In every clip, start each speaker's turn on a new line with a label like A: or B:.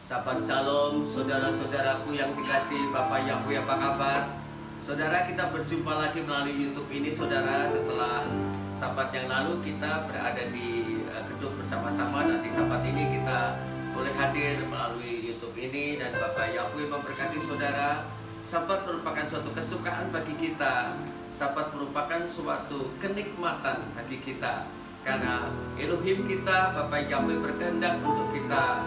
A: Sahabat Shalom, saudara-saudaraku yang dikasihi Bapak Yahweh, apa kabar? Saudara, kita berjumpa lagi melalui YouTube ini, saudara. Setelah sahabat yang lalu kita berada di gedung bersama-sama, dan di sahabat ini kita boleh hadir melalui YouTube ini, dan Bapak Yahweh memberkati saudara. Sahabat merupakan suatu kesukaan bagi kita. Sahabat merupakan suatu kenikmatan bagi kita, karena Elohim kita, Bapak Yahweh, berkehendak untuk kita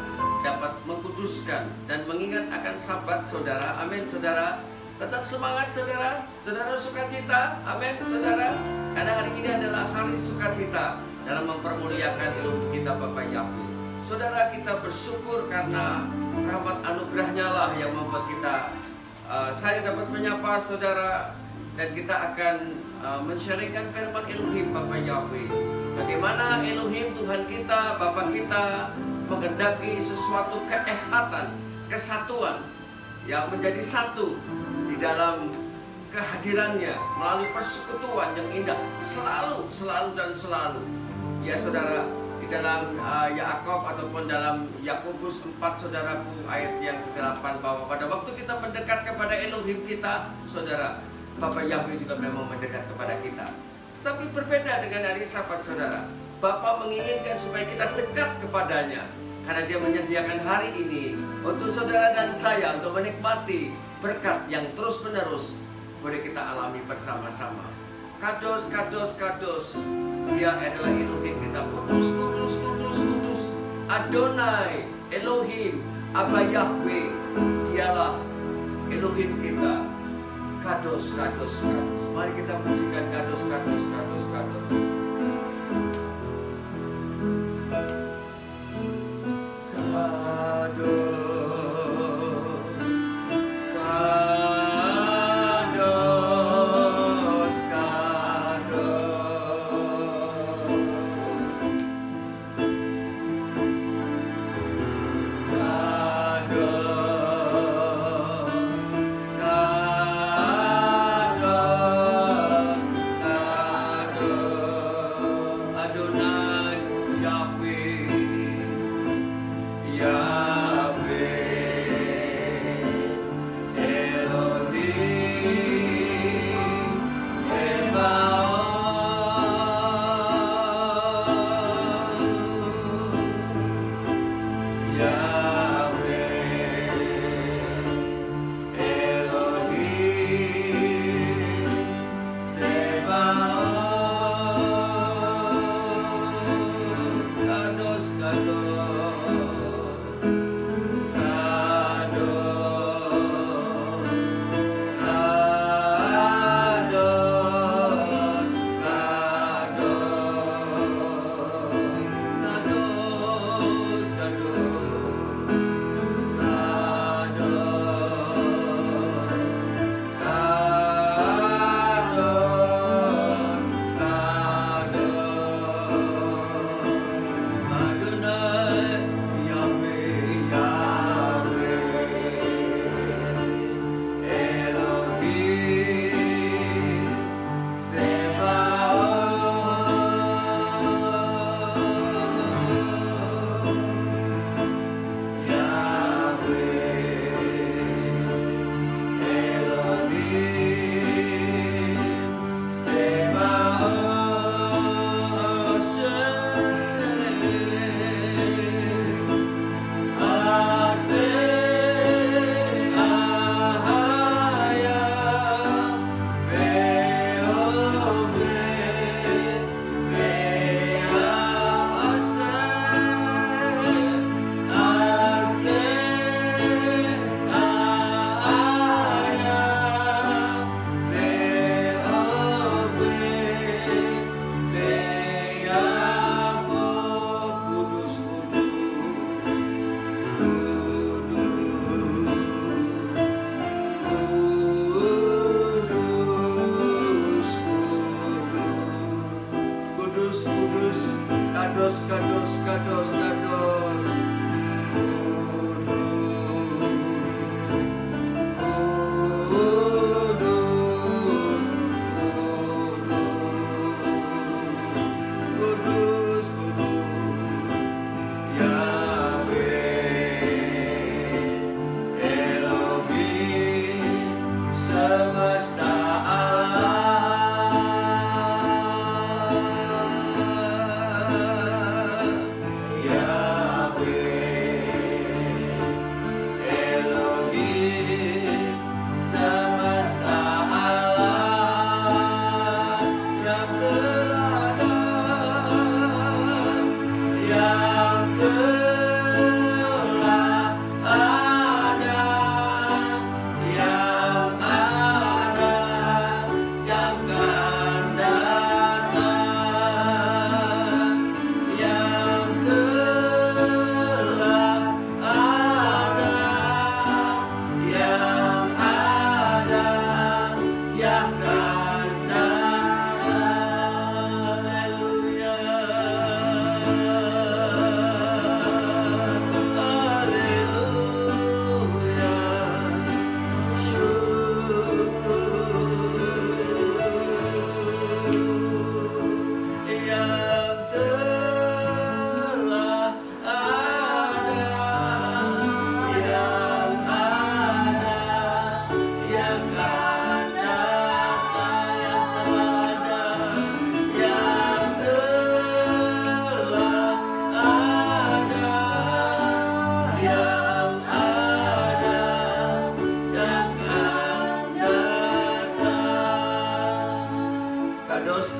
A: dapat mengkuduskan dan mengingat akan sabat saudara. Amin, saudara. Tetap semangat, saudara. Saudara sukacita. Amin, saudara. Karena hari ini adalah hari sukacita dalam mempermuliakan Elohim kita, Bapak Yahweh. Saudara, kita bersyukur karena rahmat anugerahnya lah yang membuat kita saya dapat menyapa saudara, dan kita akan men-sharingkan firman Elohim, Bapak Yahweh. Bagaimana Elohim Tuhan kita, Bapa kita, menghendaki sesuatu keehatan, kesatuan yang menjadi satu di dalam kehadirannya melalui persekutuan yang indah, selalu dan selalu. Ya saudara, di dalam Yaakov ataupun dalam Yakobus 4, saudaraku, ayat yang ke-8, bahwa pada waktu kita mendekat kepada Elohim kita, saudara, Bapak Yahweh juga memang mendekat kepada kita. Tapi berbeda dengan hari Sabat, saudara. Bapa menginginkan supaya kita dekat kepadanya, karena Dia menyediakan hari ini untuk saudara dan saya untuk menikmati berkat yang terus-menerus boleh kita alami bersama-sama. Kados, kados, kados. Dia adalah Elohim kita. Kudus, kudus, kudus, kudus. Adonai, Elohim, Abba Yahweh. Dialah Elohim kita. Kados, kados, kados. Mari kita pujikan kados, kados, kados, kados.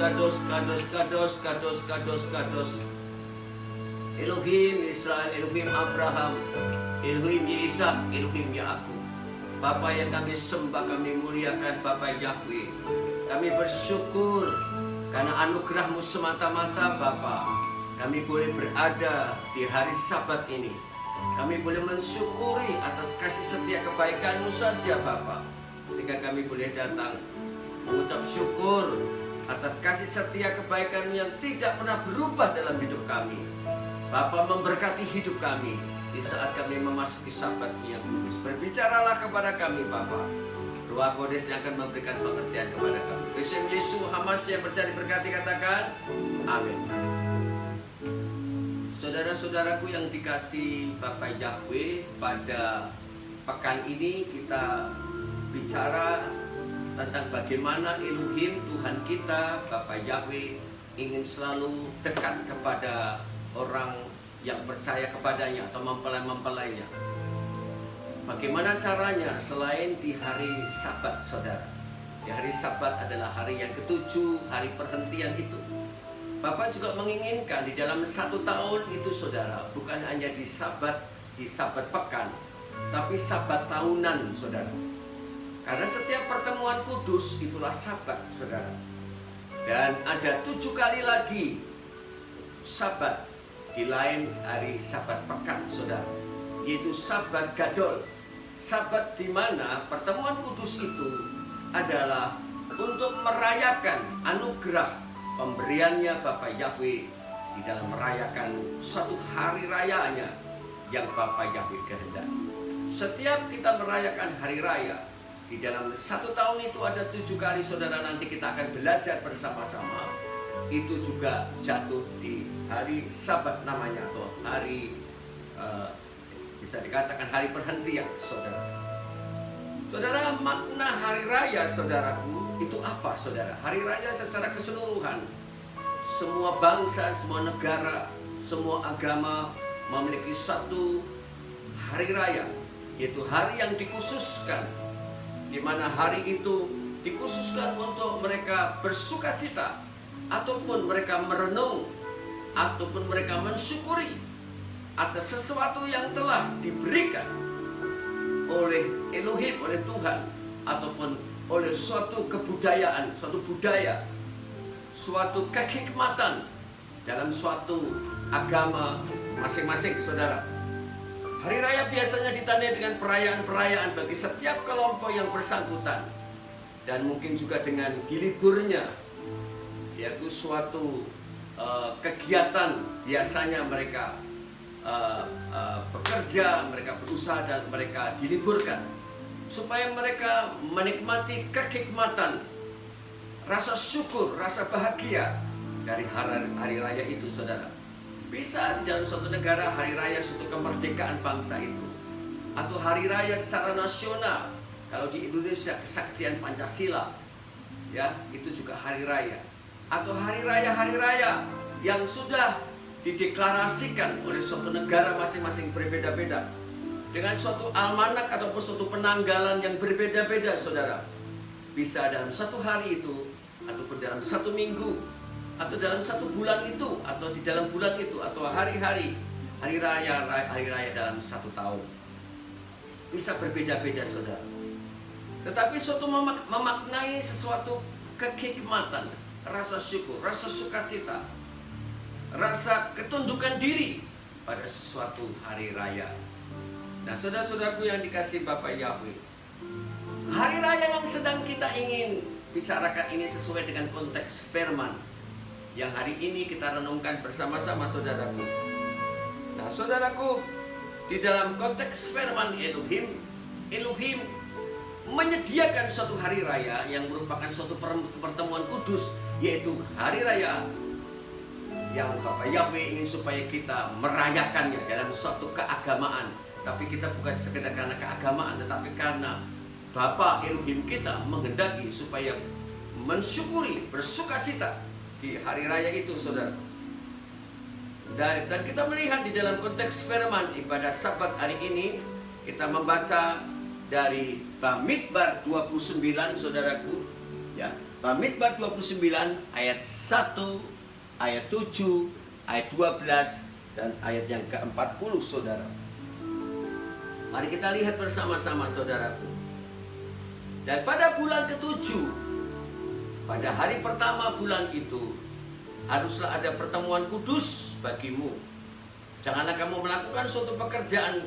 A: kados, kados, kados, kados, kados, kados. Elohim Israel, Elohim Abraham, Elohim Ishak, Elohim Yakub. Bapa yang kami sembah, kami muliakan Bapa Yahweh. Kami bersyukur karena anugerah-Mu semata-mata Bapa. Kami boleh berada di hari Sabat ini. Kami boleh mensyukuri atas kasih setia kebaikan-Mu saja Bapa. Sehingga kami boleh datang mengucap syukur atas kasih setia kebaikan yang tidak pernah berubah dalam hidup kami. Bapa memberkati hidup kami di saat kami memasuki Sabat yang kudus. Berbicaralah kepada kami Bapa. Ruah Kudus yang akan memberikan pengertian kepada kami. Yesus Yesus Hamas yang berjadi berkati, katakan amin. Saudara-saudaraku yang dikasih Bapak Yahweh, pada pekan ini kita bicara tentang bagaimana Elohim Tuhan kita, Bapak Yahweh, ingin selalu dekat kepada orang yang percaya kepadanya atau mempelai-mempelainya. Bagaimana caranya selain di hari Sabat, saudara? Di hari Sabat adalah hari yang ketujuh, hari perhentian itu. Bapak juga menginginkan di dalam 1 tahun itu, saudara, bukan hanya di Sabat pekan, tapi Sabat tahunan, saudara. Karena setiap pertemuan kudus itulah Sabat, saudara. Dan ada 7 kali lagi Sabat di lain hari Sabat pekan, saudara, yaitu Sabat Gadol. Sabat di mana pertemuan kudus itu adalah untuk merayakan anugerah pemberiannya Bapa Yahweh di dalam merayakan satu hari rayanya yang Bapa Yahweh kehendaki. Setiap kita merayakan hari raya di dalam 1 tahun itu ada 7 kali, saudara, nanti kita akan belajar bersama-sama. Itu juga jatuh di hari Sabat namanya, atau hari bisa dikatakan hari perhentian, saudara. Saudara, makna hari raya, saudaraku, itu apa, saudara? Hari raya secara keseluruhan, semua bangsa, semua negara, semua agama memiliki satu hari raya, yaitu hari yang dikhususkan, di mana hari itu dikhususkan untuk mereka bersuka cita, ataupun mereka merenung, ataupun mereka mensyukuri atas sesuatu yang telah diberikan oleh Elohim, oleh Tuhan, ataupun oleh suatu kebudayaan, suatu budaya, suatu kehikmatan dalam suatu agama masing-masing, saudara. Hari raya biasanya ditandai dengan perayaan-perayaan bagi setiap kelompok yang bersangkutan, dan mungkin juga dengan diliburnya, yaitu suatu kegiatan. Biasanya mereka bekerja, mereka berusaha, dan mereka diliburkan supaya mereka menikmati kehikmatan, rasa syukur, rasa bahagia dari hari raya itu, saudara. Bisa di dalam suatu negara hari raya suatu kemerdekaan bangsa itu, atau hari raya secara nasional. Kalau di Indonesia kesaktian Pancasila, ya, itu juga hari raya. Atau hari raya yang sudah dideklarasikan oleh suatu negara masing-masing berbeda-beda, dengan suatu almanak ataupun suatu penanggalan yang berbeda-beda, saudara. Bisa dalam 1 hari itu, ataupun dalam 1 minggu, atau dalam 1 bulan itu, atau di dalam bulan itu, atau hari raya dalam 1 tahun. Bisa berbeda-beda, saudara. Tetapi suatu memaknai sesuatu kehikmatan, rasa syukur, rasa sukacita, rasa ketundukan diri pada sesuatu hari raya. Nah, saudara-saudaraku yang dikasih Bapak Yahweh, hari raya yang sedang kita ingin bicarakan ini sesuai dengan konteks firman yang hari ini kita renungkan bersama-sama, saudaraku. Nah, saudaraku, di dalam konteks firman Elohim menyediakan suatu hari raya yang merupakan suatu pertemuan kudus, yaitu hari raya yang Bapak Yahweh ingin supaya kita merayakannya dalam suatu keagamaan. Tapi kita bukan sekedar karena keagamaan, tetapi karena Bapa Elohim kita menghendaki supaya mensyukuri, bersukacita di hari raya itu, saudara. Dan kita melihat di dalam konteks firman ibadah Sabat hari ini, kita membaca dari Bamidbar 29, saudaraku, ya. Pamidbar 29 ayat 1, ayat 7, ayat 12, dan ayat yang ke-40, saudara. Mari kita lihat bersama-sama, saudaraku. Dan pada bulan ke-7, pada hari pertama bulan itu, haruslah ada pertemuan kudus bagimu. Janganlah kamu melakukan suatu pekerjaan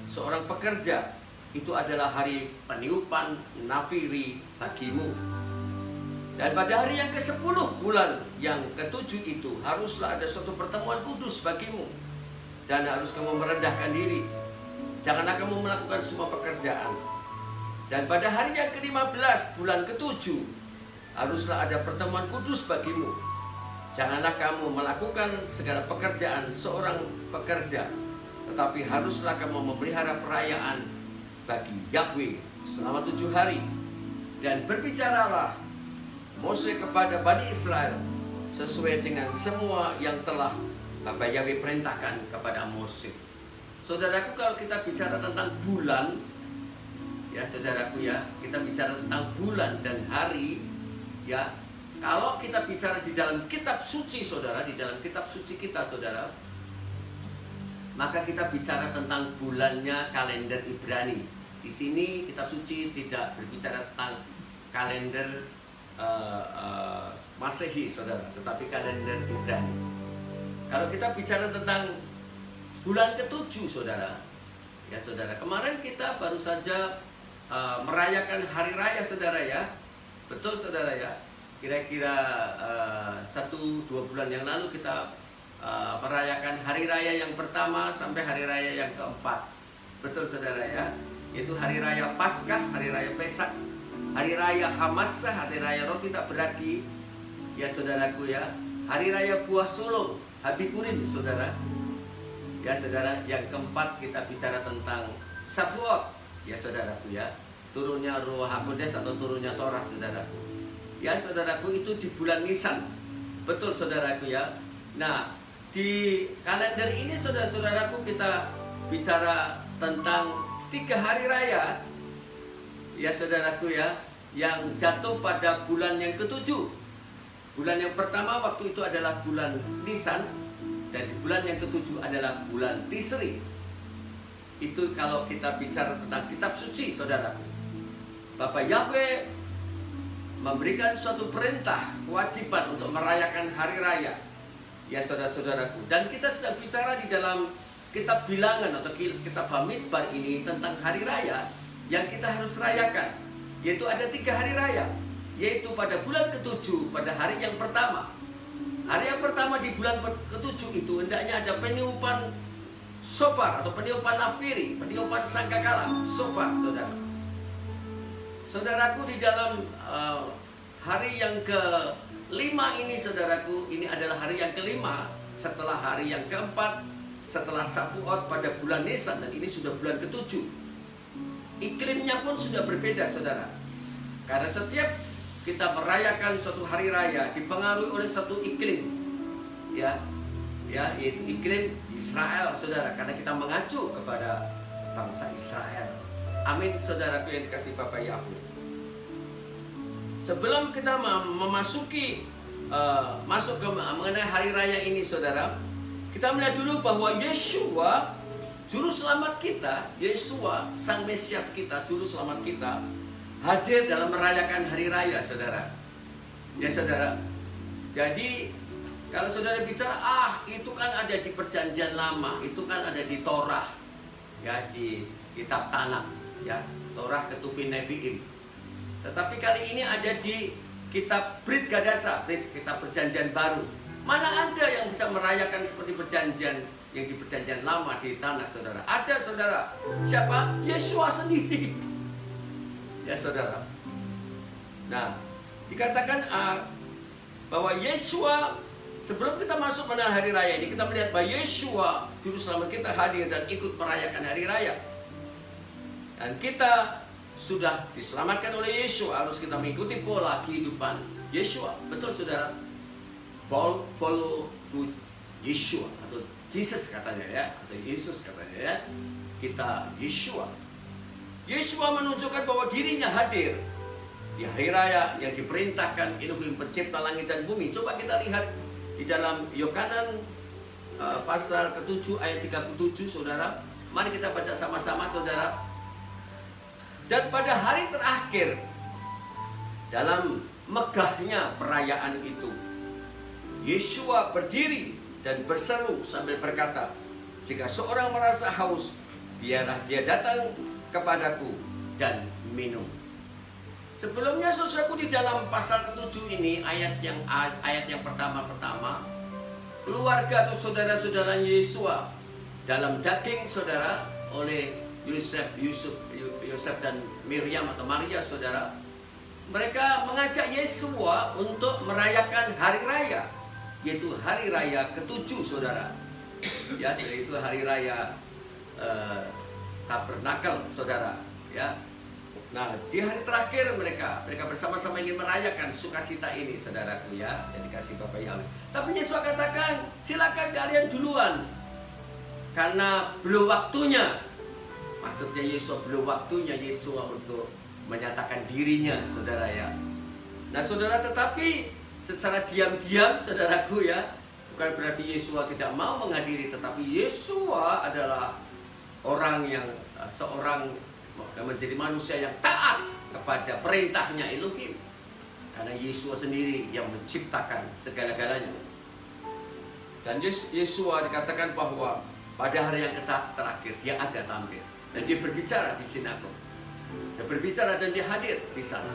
A: seorang pekerja. Itu adalah hari peniupan nafiri bagimu. Dan pada hari yang ke-10 bulan yang ke-7 itu, haruslah ada suatu pertemuan kudus bagimu. Dan harus kamu merendahkan diri. Janganlah kamu melakukan semua pekerjaan. Dan pada hari yang ke-15 bulan ke-7, haruslah ada pertemuan kudus bagimu. Janganlah kamu melakukan segala pekerjaan seorang pekerja, tetapi haruslah kamu memelihara perayaan bagi Yahweh selama 7 hari. Dan berbicaralah Mose kepada Bani Israel sesuai dengan semua yang telah Bapa Yahweh perintahkan kepada Mose. Saudaraku, kalau kita bicara tentang bulan, ya saudaraku ya, kita bicara tentang bulan dan hari, ya. Kalau kita bicara di dalam kitab suci, saudara, di dalam kitab suci kita, saudara, maka kita bicara tentang bulannya kalender Ibrani. Di sini kitab suci tidak berbicara tentang kalender Masehi, saudara, tetapi kalender Ibrani. Kalau kita bicara tentang bulan ke-7, saudara, ya saudara, kemarin kita baru saja merayakan hari raya, saudara ya. Betul, saudara ya. Kira-kira 1-2 bulan yang lalu kita merayakan hari raya yang pertama sampai hari raya yang keempat. Betul, saudara ya. Yaitu hari raya Paskah, hari raya Pesak, hari raya Hamatsah, hari raya roti tak beragi, ya saudaraku ya. Hari raya buah sulung, Habikurim, saudara. Ya saudara, yang keempat kita bicara tentang Shavuot, ya saudaraku ya. Turunnya Ruach HaKodes atau turunnya Torah, saudaraku. Ya saudaraku, itu di bulan Nisan. Betul, saudaraku ya. Nah, di kalender ini saudara-saudaraku kita bicara tentang 3 hari raya, ya saudaraku ya, yang jatuh pada bulan yang ke-7. Bulan yang pertama waktu itu adalah bulan Nisan, dan di bulan yang ke-7 adalah bulan Tisri. Itu kalau kita bicara tentang kitab suci, saudaraku. Bapak Yahweh memberikan suatu perintah, kewajiban untuk merayakan hari raya, ya saudara-saudaraku. Dan kita sedang bicara di dalam kitab bilangan atau kitab Bamidbar ini tentang hari raya yang kita harus rayakan. Yaitu ada 3 hari raya, yaitu pada bulan ke-7, pada hari yang pertama. Hari yang pertama di bulan ke-7 itu hendaknya ada peniupan shofar atau peniupan nafiri, peniupan sangkakala, shofar, saudara. Saudaraku, di dalam hari yang ke-5 ini, saudaraku, ini adalah hari yang ke-5 setelah hari yang ke-4 setelah Shavuot pada bulan Nisan, dan ini sudah bulan ke-7. Iklimnya pun sudah berbeda, saudara. Karena setiap kita merayakan suatu hari raya dipengaruhi oleh satu iklim, ya, yaitu iklim Israel, saudara. Karena kita mengacu kepada bangsa Israel. Amin, saudaraku yang dikasih Bapak Yahweh. Sebelum kita memasuki masuk ke mengenai hari raya ini, saudara, kita melihat dulu bahwa Yeshua, juru selamat kita, Yeshua, sang Mesias kita, juru selamat kita, hadir dalam merayakan hari raya, saudara. Ya saudara. Jadi kalau saudara bicara, itu kan ada di perjanjian lama, itu kan ada di Torah, ya, di kitab Tanakh, ya, Torah, Ketuvim, Nevi'im. Tetapi kali ini ada di kitab Brit Gadasa, kitab perjanjian baru. Mana ada yang bisa merayakan seperti perjanjian yang di perjanjian lama di Tanakh, saudara? Ada, saudara. Siapa? Yeshua sendiri. Ya saudara. Nah, dikatakan bahwa Yeshua, sebelum kita masuk pada hari raya ini, kita melihat bahwa Yeshua, juru selamat kita, hadir dan ikut merayakan hari raya. Dan kita sudah diselamatkan oleh Yeshua, harus kita mengikuti pola kehidupan Yeshua. Betul, saudara? Follow to Yeshua atau Jesus katanya ya, atau Yesus katanya ya. Kita Yeshua. Yeshua menunjukkan bahwa dirinya hadir di hari raya yang diperintahkan Elohim pencipta langit dan bumi. Coba kita lihat di dalam Yohanan pasal ke-7 ayat 37, saudara. Mari kita baca sama-sama, saudara. Dan pada hari terakhir, dalam megahnya perayaan itu, Yeshua berdiri dan berseru sambil berkata, jika seorang merasa haus, biarlah dia datang kepadaku dan minum. Sebelumnya, saudaraku, di dalam pasal ke-7 ini, ayat yang pertama-pertama, keluarga atau saudara-saudara Yeshua dalam daging, saudara, oleh Yosef dan Miriam atau Maria, saudara, mereka mengajak Yeshua untuk merayakan hari raya, yaitu hari raya ke-7, saudara. Ya, yaitu hari raya Tabernakel, saudara. Ya. Nah, di hari terakhir mereka bersama-sama ingin merayakan sukacita ini, saudaraku, ya, yang dikasih Bapak Yahweh. Tapi Yesus katakan, silakan kalian duluan, karena belum waktunya. Maksudnya Yesus belum waktunya Yesus untuk menyatakan dirinya, saudara, ya. Nah, saudara, tetapi secara diam-diam, saudaraku, ya, bukan berarti Yesus tidak mau menghadiri, tetapi Yesus adalah orang yang seorang menjadi manusia yang taat kepada perintahnya Elohim, karena Yesus sendiri yang menciptakan segala-galanya. Dan Yesus dikatakan bahwa pada hari yang terakhir dia ada tampil, dan dia berbicara di sinagog, dia berbicara dan dia hadir di sana,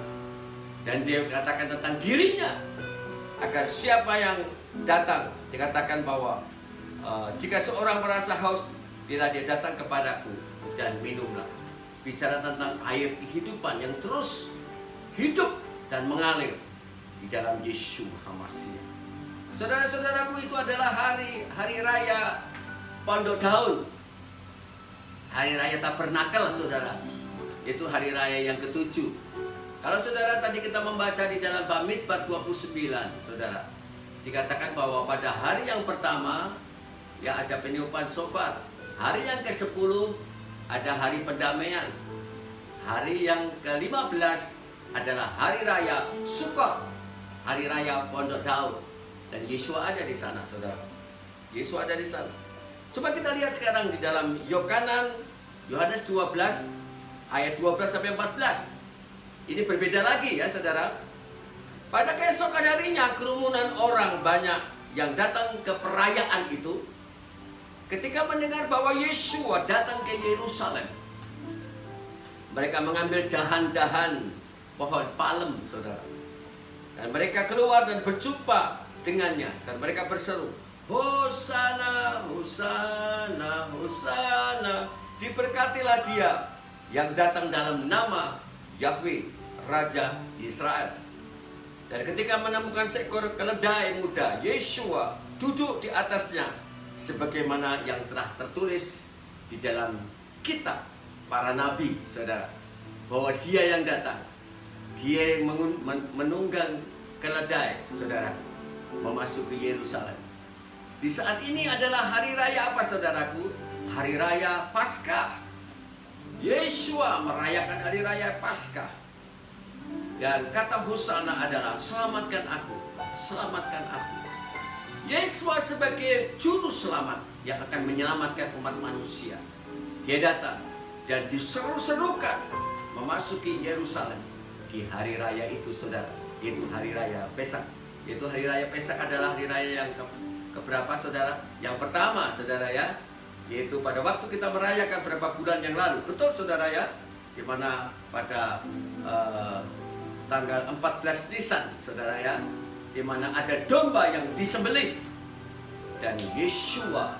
A: dan dia katakan tentang dirinya, agar siapa yang datang, dikatakan bahwa jika seorang merasa haus, bila dia datang kepadaku dan minumlah. Bicara tentang air kehidupan yang terus hidup dan mengalir di dalam Yesus HaMashiach. Saudara-saudaraku, itu adalah hari raya Pondok Daun, hari raya Tabernakel, saudara. Itu hari raya yang ke-7. Kalau saudara tadi kita membaca di dalam Bamidbar 29, saudara, dikatakan bahwa pada hari yang pertama ya ada peniupan shofar. Hari yang ke-10 ada hari pendamaian. Hari yang ke-15 adalah hari raya Sukkot, hari raya Pondok Daun. Dan Yesus ada di sana, saudara. Yesus ada di sana. Coba kita lihat sekarang di dalam Yohanes 12 ayat 12 sampai 14. Ini berbeda lagi, ya, saudara. Pada keesokan harinya kerumunan orang banyak yang datang ke perayaan itu, ketika mendengar bahwa Yeshua datang ke Yerusalem, mereka mengambil dahan-dahan pohon palem, saudara. Dan mereka keluar dan berjumpa dengannya, dan mereka berseru, Hosana, Hosana, Hosana, diberkatilah dia yang datang dalam nama Yahweh, Raja Israel. Dan ketika menemukan seekor keledai muda, Yeshua duduk di atasnya, sebagaimana yang telah tertulis di dalam kitab para nabi, saudara, bahwa dia yang datang, dia yang menunggang keledai, saudara, memasuki Yerusalem. Di saat ini adalah hari raya apa, saudaraku? Hari raya Paskah. Yeshua merayakan hari raya Paskah. Dan kata Hosana adalah selamatkan aku, selamatkan aku. Yeshua sebagai juru selamat yang akan menyelamatkan umat manusia, dia datang dan diseru-serukan memasuki Yerusalem di hari raya itu, saudara, yaitu hari raya Pesak. Yaitu hari raya Pesak adalah hari raya yang keberapa, saudara? Yang pertama, saudara, ya, yaitu pada waktu kita merayakan beberapa bulan yang lalu, betul, saudara, ya, di mana pada tanggal 14 Nisan, saudara, ya, di mana ada domba yang disembelih, dan Yeshua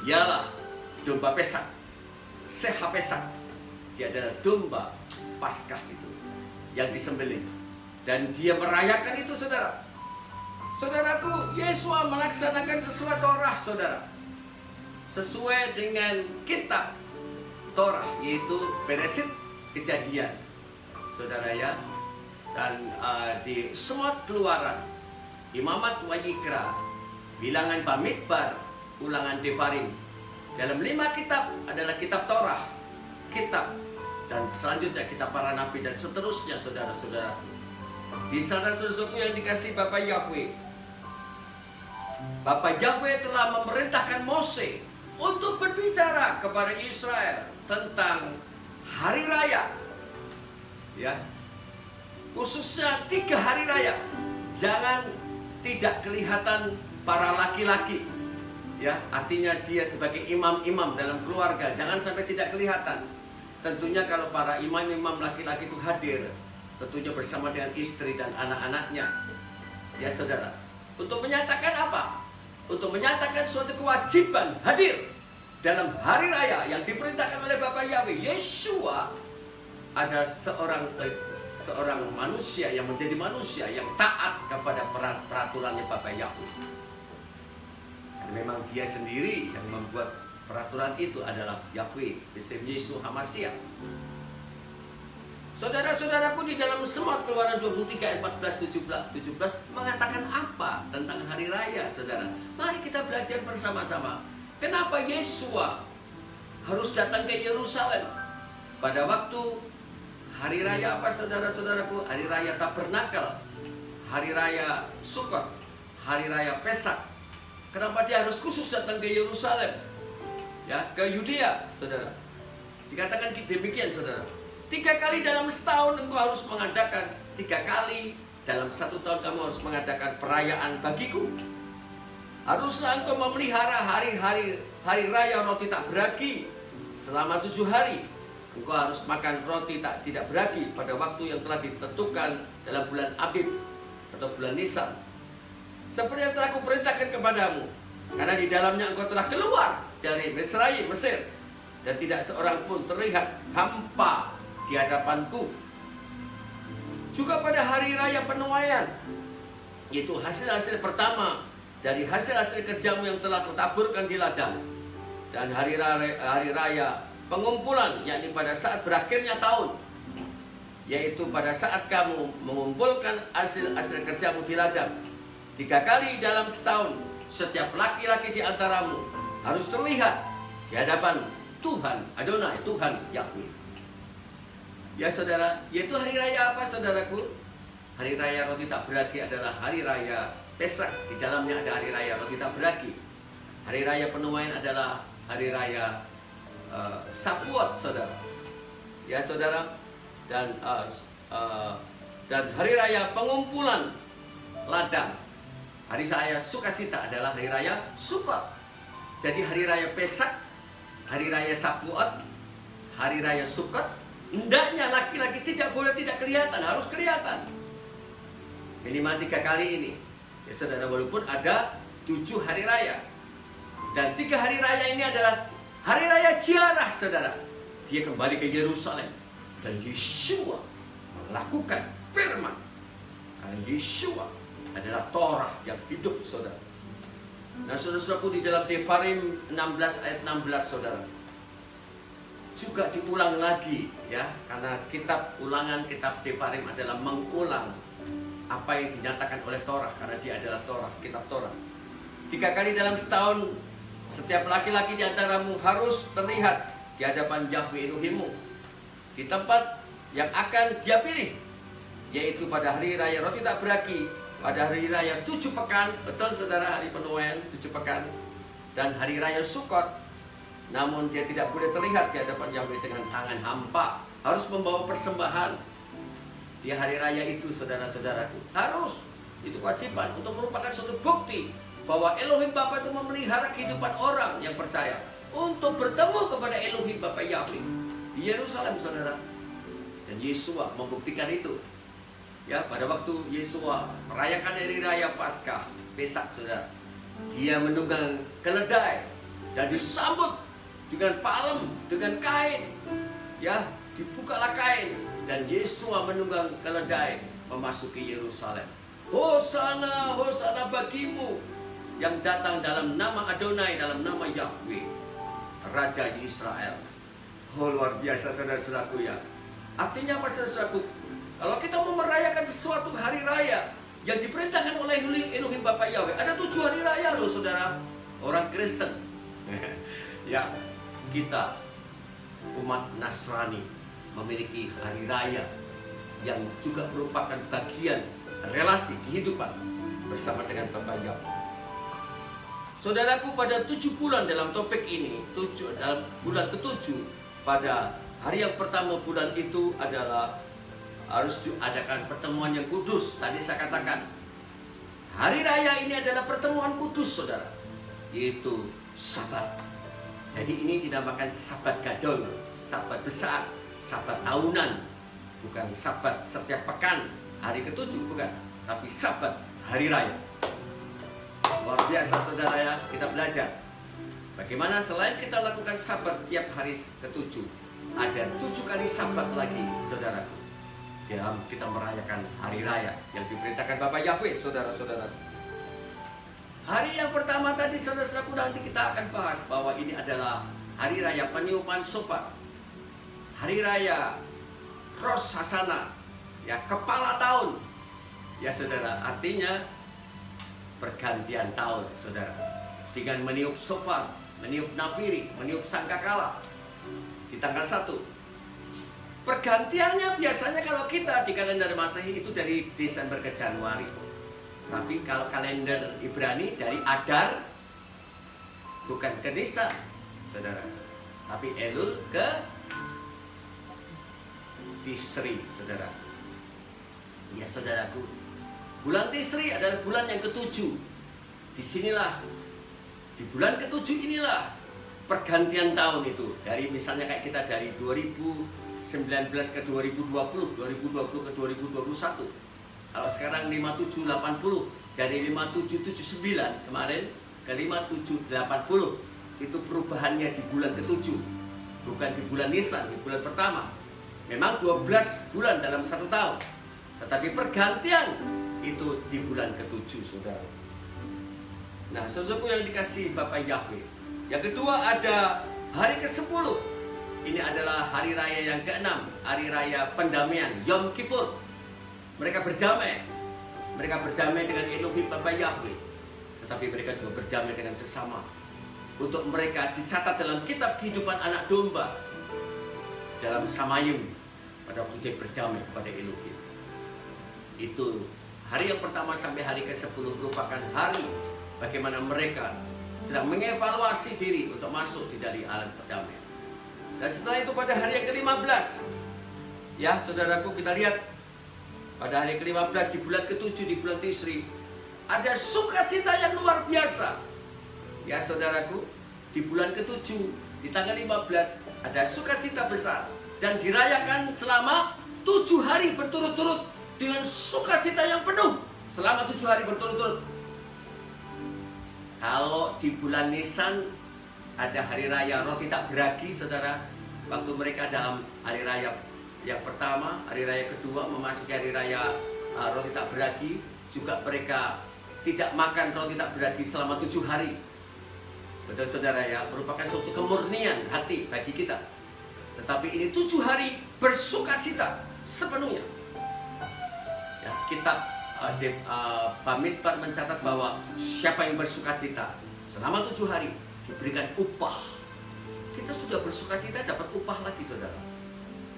A: ialah domba Pesak, Seha Pesak. Dia adalah domba Paskah itu yang disembelih, dan dia merayakan itu, saudara. Saudaraku, Yeshua melaksanakan sesuai Torah, saudara, sesuai dengan kitab Torah, yaitu Beresit, Kejadian, saudara, ya. Dan di Semot Keluaran, Imamat Wayikra, Bilangan Bamidbar, Ulangan Devarim, dalam 5 kitab adalah kitab Torah, kitab dan selanjutnya kita para nabi dan seterusnya, saudara-saudara. Di sana saudaraku yang dikasih Bapak Yahweh, Bapak Yahweh telah memerintahkan Mose untuk berbicara kepada Israel tentang hari raya, ya, khususnya 3 hari raya. Jangan tidak kelihatan para laki-laki, ya, artinya dia sebagai imam-imam dalam keluarga, jangan sampai tidak kelihatan. Tentunya kalau para imam-imam laki-laki itu hadir, tentunya bersama dengan istri dan anak-anaknya, ya saudara. Untuk menyatakan apa? Untuk menyatakan suatu kewajiban hadir dalam hari raya yang diperintahkan oleh Bapak Yahweh. Yeshua ada seorang manusia yang menjadi manusia yang taat kepada peraturannya Bapak Yahweh. Dan memang dia sendiri yang membuat peraturan itu adalah Yahweh, Yesus HaMashiach. Saudara-saudaraku, di dalam Semot Keluaran 23 ayat 14-17 mengatakan apa tentang hari raya, saudara? Mari kita belajar bersama-sama. Kenapa Yeshua harus datang ke Yerusalem pada waktu hari raya apa, saudara-saudaraku? Hari raya Tabernakel, hari raya Sukkot, hari raya Pesak. Kenapa dia harus khusus datang ke Yerusalem? Ya, ke Yudea, saudara. Dikatakan demikian, saudara. 3 kali dalam setahun engkau harus mengadakan, 3 kali dalam 1 tahun kamu harus mengadakan perayaan bagiku. Haruslah engkau memelihara hari raya roti tak beragi selama 7 hari. Engkau harus makan roti tidak beragi pada waktu yang telah ditentukan dalam bulan Abib atau bulan Nisan, seperti yang telah kuperintahkan kepadamu. Karena di dalamnya engkau telah keluar dari Mesir, dan tidak seorang pun terlihat hampa di hadapanku. Juga pada hari raya penuaian, yaitu hasil-hasil pertama dari hasil-hasil kerjamu yang telah kutaburkan di ladang, dan hari raya pengumpulan, yakni pada saat berakhirnya tahun, yaitu pada saat kamu mengumpulkan hasil-hasil kerjamu di ladang. 3 kali dalam setahun setiap laki-laki di antaramu harus terlihat di hadapan Tuhan Adonai, Tuhan Yahweh. Ya saudara, yaitu hari raya apa, saudaraku? Hari raya roti tak beragi adalah hari raya Pesak. Di dalamnya ada hari raya roti tak beragi. Hari raya penuaian adalah hari raya Shavuot, saudara. Ya saudara, dan hari raya pengumpulan ladang, hari raya sukacita adalah hari raya Sukkot. Jadi hari raya Pesak, hari raya Shavuot, hari raya Sukkot, hendaknya laki-laki tidak boleh tidak kelihatan, harus kelihatan. Minimal 3 kali ini. Ya saudara, walaupun ada 7 hari raya. Dan 3 hari raya ini adalah hari raya ziarah, saudara. Dia kembali ke Yerusalem. Dan Yeshua melakukan firman. Karena Yeshua adalah Torah yang hidup, saudara. Nah, saudara-saudaraku, di dalam Devarim 16 ayat 16, saudara, juga diulang lagi, ya, karena kitab ulangan, kitab Devarim adalah mengulang apa yang dinyatakan oleh Torah, karena dia adalah Torah, kitab Torah. 3 kali dalam setahun setiap laki-laki di antaramu harus terlihat di hadapan Yahweh Elohimmu di tempat yang akan dia pilih, yaitu pada hari raya roti tak beragi, pada hari raya 7 pekan, betul saudara, hari penuaian 7 pekan, dan hari raya Sukkot. Namun dia tidak boleh terlihat di hadapan Yahweh dengan tangan hampa. Harus membawa persembahan di hari raya itu, saudara-saudaraku. Harus. Itu kewajiban untuk merupakan suatu bukti bahwa Elohim Bapa itu memelihara kehidupan orang yang percaya untuk bertemu kepada Elohim Bapa Yahweh di Yerusalem, saudara. Dan Yeshua membuktikan itu. Ya, pada waktu Yeshua merayakan hari raya Paskah, Pesak, saudara, dia menunggang keledai dan disambut dengan palem, dengan kain, ya, dibukalah kain, dan Yeshua menunggang keledai memasuki Yerusalem. Hosana, Hosana bagimu yang datang dalam nama Adonai, dalam nama Yahweh, Raja Israel. Oh, luar biasa, saudara-saudaraku, ya. Artinya apa, saudara-saudaraku? Kalau kita mau merayakan sesuatu hari raya yang diperintahkan oleh Elohim Bapa Yahweh, ada 7 hari raya loh, saudara. Orang Kristen, ya, kita umat Nasrani, memiliki hari raya yang juga merupakan bagian relasi kehidupan bersama dengan Bapa Yahweh. Saudaraku, pada 7 bulan dalam topik ini, dalam bulan ke-7, pada hari yang pertama bulan itu adalah harus diadakan pertemuan yang kudus. Tadi saya katakan, hari raya ini adalah pertemuan kudus, saudara, yaitu Sabat. Jadi ini dinamakan Sabat Gadol, Sabat besar, Sabat tahunan, bukan Sabat setiap pekan, hari ke-7, bukan, tapi Sabat hari raya. Luar biasa, saudara ya, kita belajar bagaimana selain kita lakukan Sabat tiap hari ke-7, ada 7 kali Sabat lagi, saudaraku, dalam kita merayakan hari raya yang diperintahkan Bapa Yahweh, saudara-saudara. Hari yang pertama tadi, saudara-saudaraku, nanti kita akan bahas bahwa ini adalah hari raya peniupan shofar, hari raya Rosh Hashanah, ya, kepala tahun, ya saudara, artinya pergantian tahun, saudara, dengan meniup shofar, meniup nafiri, meniup sangkakala di tanggal 1. Pergantiannya biasanya kalau kita di kalender Masehi itu dari Desember ke Januari. Tapi kalau kalender Ibrani dari Adar, bukan ke Nisan, saudara, tapi Elul ke Tisri, saudara. Ya, saudaraku, bulan Tisri adalah bulan yang ke-7. Disinilah, di bulan ke-7 inilah pergantian tahun itu. Dari misalnya kayak kita dari 2019 ke 2020, 2020 ke 2021. Kalau sekarang 5780, dari 5779 kemarin ke 5780, itu perubahannya di bulan ke-7, bukan di bulan Nisan, di bulan pertama. Memang 12 bulan dalam 1 tahun, tetapi pergantian itu di bulan ke-7, saudara. Nah, saudaraku yang dikasihi Bapa Yahweh, yang kedua ada hari ke-10. Ini adalah hari raya yang ke-6, hari raya pendamaian, Yom Kippur. Mereka berdamai dengan Elohim Bapa Yahweh, tetapi mereka juga berdamai dengan sesama. Untuk mereka dicatat dalam kitab kehidupan anak domba, dalam Samayim, pada waktu dia berdamai kepada Elohim. Itu hari yang pertama sampai hari ke-10 merupakan hari bagaimana mereka sedang mengevaluasi diri untuk masuk di dalam alam perdamaian. Dan setelah itu pada hari yang ke-15, ya saudaraku, kita lihat pada hari ke-15 di bulan ke-7 di bulan Tisri, ada sukacita yang luar biasa. Ya saudaraku, di bulan ke-7 di tanggal 15 ada sukacita besar dan dirayakan selama 7 hari berturut-turut dengan sukacita yang penuh selama 7 hari berturut-turut. Kalau di bulan Nisan ada hari raya roti tak beragi, saudara, waktu mereka dalam hari raya yang pertama, hari raya kedua memasuki hari raya roti tak beragi, juga mereka tidak makan roti tak beragi selama 7 hari. Betul, saudara ya, merupakan suatu kemurnian hati bagi kita. Tetapi ini 7 hari bersukacita sepenuhnya. Ya, kitab Bamidbar mencatat bahwa siapa yang bersukacita selama 7 hari diberikan upah. Kita sudah bersukacita dapat upah lagi, saudara.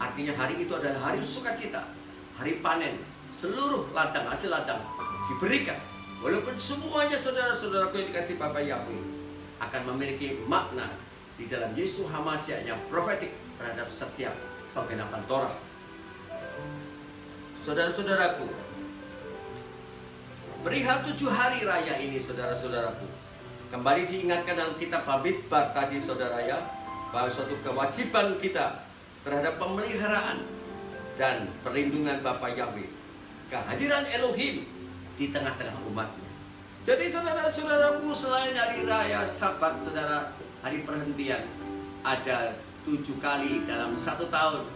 A: Artinya hari itu adalah hari sukacita, hari panen. Seluruh ladang, hasil ladang diberikan. Walaupun semuanya, saudara-saudaraku yang dikasih Bapa Yahweh, akan memiliki makna di dalam Yesus Hamasya yang profetik terhadap setiap penggenapan Torah. Saudara-saudaraku, perihal 7 hari raya ini, saudara-saudaraku, kembali diingatkan dalam kitab Bamidbar tadi, saudara ya, bahwa suatu kewajiban kita terhadap pemeliharaan dan perlindungan Bapa Yahweh, kehadiran Elohim di tengah-tengah umatnya. Jadi saudara-saudaraku, selain hari raya Sabat, saudara, hari perhentian, ada 7 kali dalam 1 tahun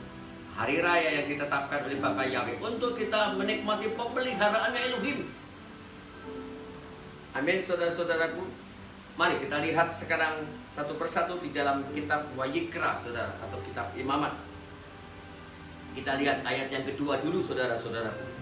A: hari raya yang ditetapkan oleh Bapa Yahweh untuk kita menikmati pemeliharaannya Elohim. Amin, saudara-saudaraku. Mari kita lihat sekarang satu persatu di dalam kitab Wayikra, saudara, atau kitab Imamat. Kita lihat ayat yang kedua dulu, saudara-saudaraku.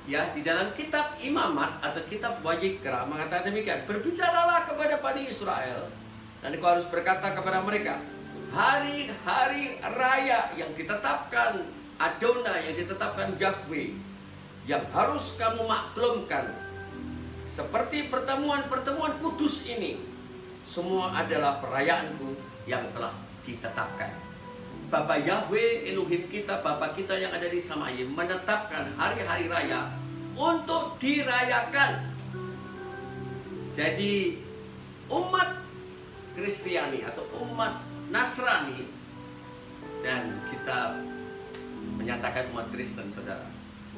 A: Ya, di dalam kitab Imamat atau kitab Wayikra mengatakan demikian, berbicaralah kepada Bani Israel, dan engkau harus berkata kepada mereka, hari-hari raya yang ditetapkan Adonai, yang ditetapkan Yahweh, yang harus kamu maklumkan. Seperti pertemuan-pertemuan kudus ini, semua adalah perayaanku yang telah ditetapkan. Bapa Yahweh Elohim kita, Bapa kita yang ada di Samaya, menetapkan hari-hari raya untuk dirayakan. Jadi umat Kristiani atau umat Nasrani, dan kita menyatakan umat Kristen, saudara,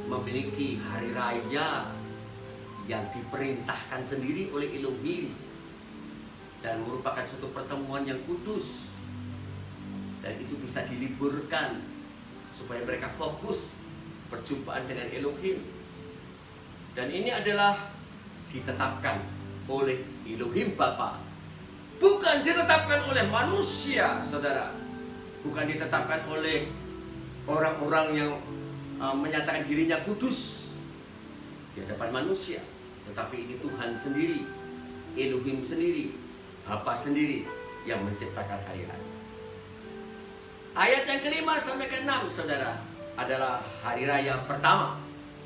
A: memiliki hari raya yang diperintahkan sendiri oleh Elohim dan merupakan suatu pertemuan yang kudus, dan itu bisa diliburkan supaya mereka fokus perjumpaan dengan Elohim. Dan ini adalah ditetapkan oleh Elohim Bapa, bukan ditetapkan oleh manusia, saudara. Bukan ditetapkan oleh orang-orang yang menyatakan dirinya kudus di hadapan manusia, tetapi ini Tuhan sendiri, Elohim sendiri, Bapa sendiri yang menciptakan hari-hari. Ayat yang kelima sampai ke-6, saudara, adalah hari raya pertama,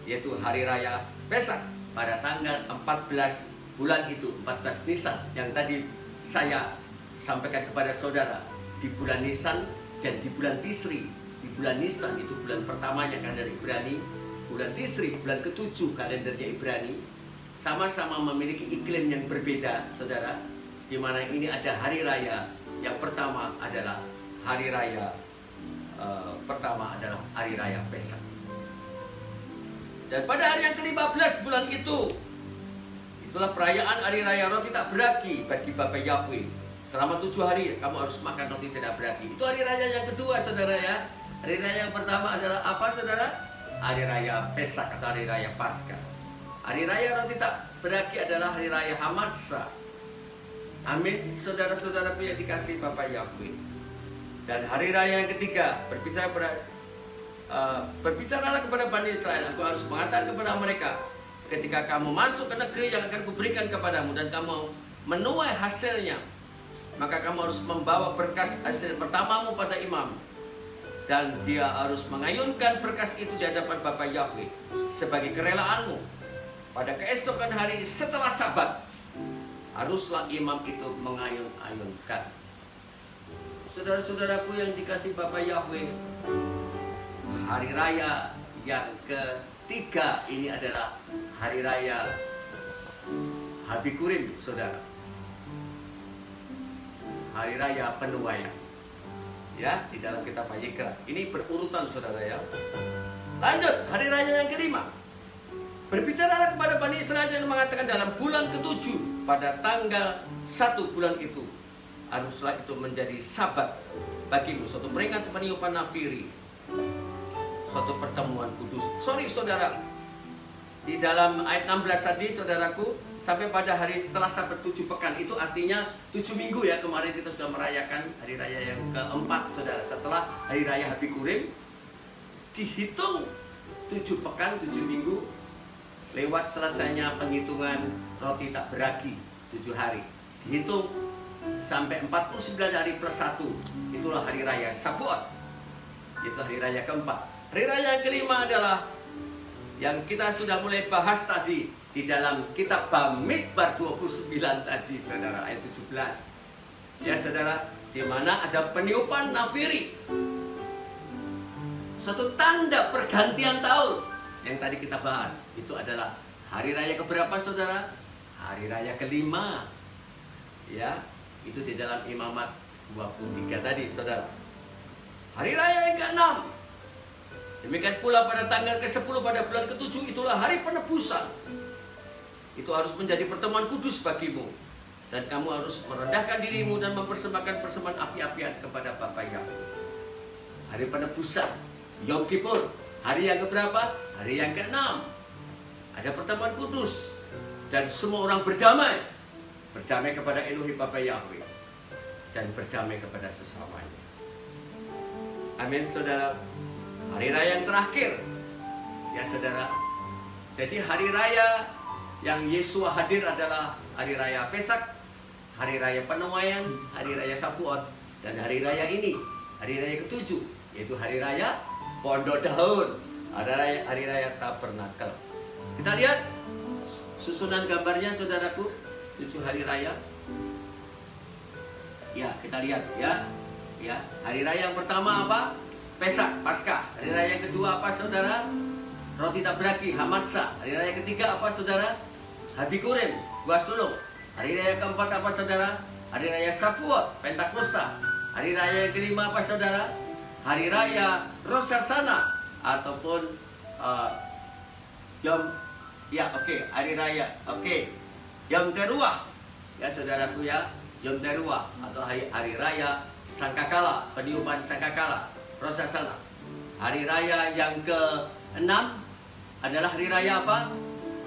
A: yaitu hari raya Pesak pada tanggal 14 bulan itu, 14 Nisan, yang tadi saya sampaikan kepada saudara. Di bulan Nisan dan di bulan Tisri. Di bulan Nisan itu bulan pertamanya kalender Ibrani, bulan Tisri bulan ke-7 kalendernya Ibrani, sama-sama memiliki iklim yang berbeda, saudara. Di mana ini ada hari raya yang pertama adalah hari raya hari raya Pesak. Dan pada hari yang ke-15 bulan itu, itulah perayaan hari raya roti tak beragi bagi Bapa Yahweh. Selama 7 hari kamu harus makan roti tidak beragi. Itu hari raya yang kedua, saudara ya. Hari raya yang pertama adalah apa, saudara? Hari raya Pesak atau hari raya Paskah. Hari raya roti tak beragi adalah hari raya Hamatsah. Amin, saudara-saudaraku yang dikasihi Bapa Yahweh. Dan hari raya yang ketiga, berbicaralah kepada Bani Israel, aku harus mengatakan kepada mereka, ketika kamu masuk ke negeri yang akan kuberikan kepadamu dan kamu menuai hasilnya, maka kamu harus membawa berkas hasil pertamamu pada imam, dan dia harus mengayunkan berkas itu di hadapan Bapa Yahweh sebagai kerelaanmu. Pada keesokan hari setelah Sabat, haruslah imam itu mengayun-ayunkan. Saudara-saudaraku yang dikasihi Bapa Yahweh, hari raya yang ketiga ini adalah hari raya Habikurim, saudara. Hari raya penuaian. Ya, di dalam kitab Vayikra. Ini berurutan, saudara ya. Lanjut, hari raya yang kelima. Berbicaralah kepada Bani Israel dan mengatakan dalam bulan ke-7 pada tanggal 1 bulan itu, haruslah itu menjadi Sabat bagimu, suatu peringatan peniupan nafiri, suatu pertemuan kudus. Sorry saudara, di dalam ayat 16 tadi, saudaraku, sampai pada hari setelah Sabat 7 pekan, itu artinya 7 minggu ya. Kemarin kita sudah merayakan hari raya yang keempat, saudara. Setelah hari raya Habikurim, dihitung 7 pekan, 7 minggu, lewat selesainya penghitungan roti tak beragi 7 hari. Dihitung sampai 49 hari plus 1, itulah hari raya Shavuot. Itu hari raya keempat. Hari raya yang kelima adalah yang kita sudah mulai bahas tadi di dalam kitab Bamidbar 29 tadi, saudara, ayat 17. Ya saudara, di mana ada peniupan nafiri, suatu tanda pergantian tahun yang tadi kita bahas. Itu adalah hari raya keberapa, saudara? Hari raya kelima. Ya, itu di dalam Imamat 23 tadi, saudara. Hari raya yang ke-6. Demikian pula pada tanggal ke-10 pada bulan ke-7, itulah hari penebusan. Itu harus menjadi pertemuan kudus bagimu. Dan kamu harus merendahkan dirimu dan mempersembahkan persembahan api-apian kepada Bapa Yahweh. Hari penebusan, Yom Kippur. Hari yang keberapa? Hari yang ke-6. Ada pertemuan kudus. Dan semua orang berdamai. Berdamai kepada Elohim Bapa Yahweh. Dan berdamai kepada sesamanya. Amin, saudara. Hari raya yang terakhir, ya saudara. Jadi hari raya yang Yesua hadir adalah hari raya Pesak, hari raya penuaian, hari raya Shavuot, Dan hari raya ini, hari raya ke-7, yaitu hari raya Pondok Daun. Ada hari raya Tabernakel. Kita lihat susunan gambarnya saudaraku, 7 hari raya. Ya, kita lihat ya. Ya, hari raya yang pertama apa? Pesak, Paskah. Hari raya yang kedua apa saudara? Roti Tabraki, Hamatsah. Hari raya ketiga apa saudara? Habikurim, buah sulung. Hari raya keempat apa saudara? Hari raya Shavuot, Pentakosta. Hari raya yang kelima apa saudara? Hari raya Rosh Hashanah ataupun hari raya Yom Teruah ya saudaraku ya, Yom Teruah atau hari raya Sangkakala, peniupan Sangkakala, Rosh Hashanah. Hari raya yang ke-6 adalah hari raya apa?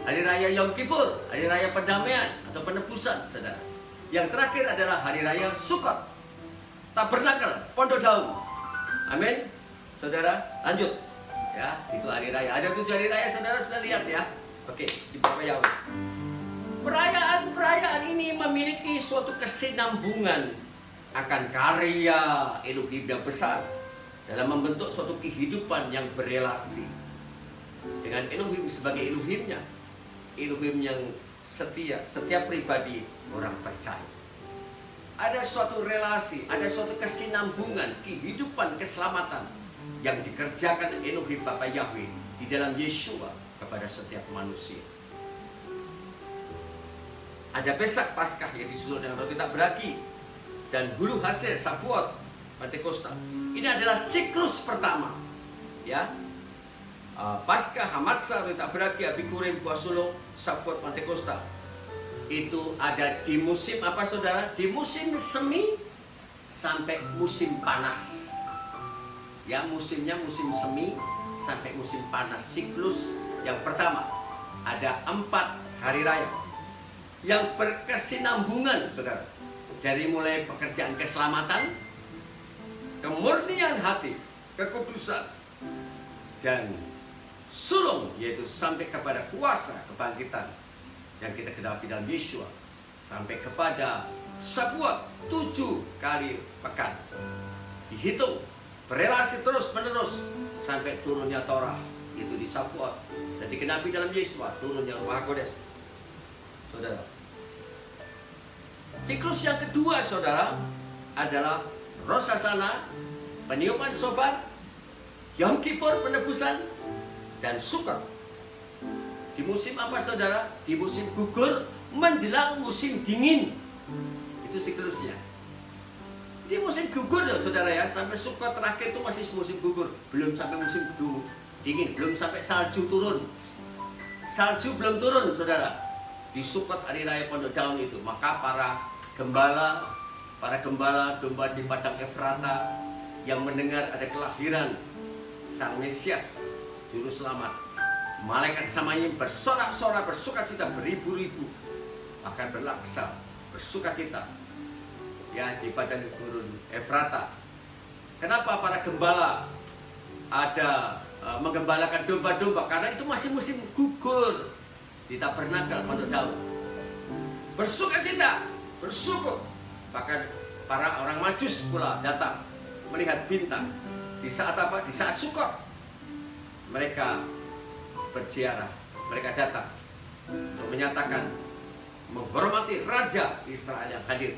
A: Hari raya Yom Kippur, hari raya pendamaian atau penebusan saudara. Yang terakhir adalah hari raya Sukkot, Tabernakel, Pondok Daun. Amin. Saudara, lanjut. Ya, itu hari raya. Ada 7 hari raya, saudara sudah lihat ya. Oke, coba ya. Perayaan ini memiliki suatu kesinambungan akan karya Elohim yang besar dalam membentuk suatu kehidupan yang berelasi dengan Elohim sebagai Elohimnya. Elohim yang setia, setiap pribadi orang percaya. Ada suatu relasi, ada suatu kesinambungan, kehidupan, keselamatan yang dikerjakan Elohim Bapa Yahweh di dalam Yeshua kepada setiap manusia. Ada Pesak Paskah yang disusul dengan roti tak beragi dan hulu hasil Shavuot, Pentakosta. Ini adalah siklus pertama, ya. Paskah, Hamatsah, roti tak beragi, Habikurim, buah sulung, Shavuot, Pentakosta. Itu ada di musim apa saudara? Di musim semi sampai musim panas. Ya, musimnya musim semi sampai musim panas. Siklus yang pertama ada 4 hari raya yang berkesinambungan saudara. Dari mulai pekerjaan keselamatan, kemurnian hati, kekudusan, dan sulung, yaitu sampai kepada kuasa kebangkitan yang kita kenal dalam Yeshua, sampai kepada Shavuot 7 kali pekan. Dihitung berelasi terus menerus sampai turunnya Torah, itu di Shavuot, dan dikenapi dalam Yeshua turunnya Ruach HaKodes. Saudara, siklus yang kedua saudara adalah Rosh Hashanah, peniupan shofar, Yom Kippur, penebusan, dan Sukkot. Di musim apa saudara? Di musim gugur menjelang musim dingin. Itu siklusnya. Di musim gugur ya saudara ya, sampai Sukkot terakhir itu masih musim gugur, belum sampai musim dingin, belum sampai salju turun. Salju belum turun saudara. Di Sukkot hari raya Pondok Daun itu, maka para gembala domba di padang Efrata yang mendengar ada kelahiran Sang Mesias Juru Selamat, malaikat samanya bersorak-sorak, bersukacita beribu-ribu, bahkan berlaksa bersukacita ya di padang gurun Efrata. Kenapa para gembala ada menggembalakan domba-domba? Karena itu masih musim gugur di Tabernakel Pondok Daun. Bersukacita, bersyukur. Bahkan para orang Majus pula datang melihat bintang. Di saat apa? Di saat Sukkot. Mereka berziarah, mereka datang untuk menyatakan menghormati Raja Israel yang hadir